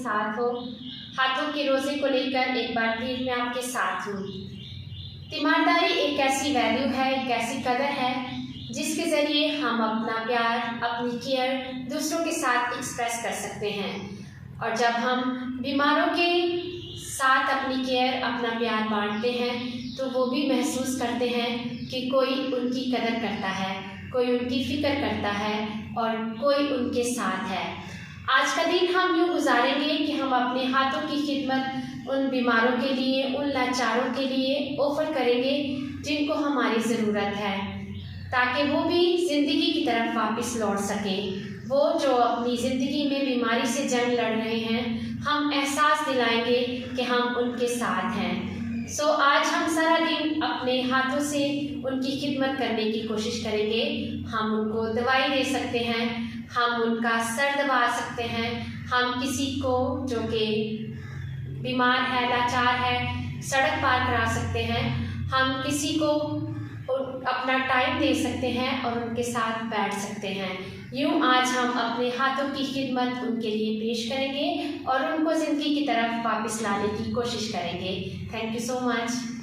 साथ हो। हाथों के रोजे को लेकर एक बार फिर मैं आपके साथ हूँ। तीमारदारी एक ऐसी वैल्यू है, एक ऐसी कदर है जिसके ज़रिए हम अपना प्यार, अपनी केयर दूसरों के साथ एक्सप्रेस कर सकते हैं। और जब हम बीमारों के साथ अपनी केयर, अपना प्यार बांटते हैं तो वो भी महसूस करते हैं कि कोई उनकी कदर करता है, कोई उनकी फ़िक्र करता है और कोई उनके साथ है। आज का दिन हम यूँ गुजारेंगे कि हम अपने हाथों की खिदमत उन बीमारों के लिए, उन लाचारों के लिए ऑफ़र करेंगे जिनको हमारी ज़रूरत है, ताकि वो भी ज़िंदगी की तरफ वापस लौट सकें। वो जो अपनी ज़िंदगी में बीमारी से जंग लड़ रहे हैं, हम एहसास दिलाएंगे कि हम उनके साथ हैं। आज हम सारा दिन अपने हाथों से उनकी खिदमत करने की कोशिश करेंगे। हम उनको दवाई दे सकते हैं, हम उनका सर दबा सकते हैं, हम किसी को जो कि बीमार है, लाचार है, सड़क पार करा सकते हैं, हम किसी को अपना टाइम दे सकते हैं और उनके साथ बैठ सकते हैं। यूँ आज हम अपने हाथों की खिदमत उनके लिए पेश करेंगे और उनको ज़िंदगी की तरफ वापस लाने की कोशिश करेंगे। Thank you so much.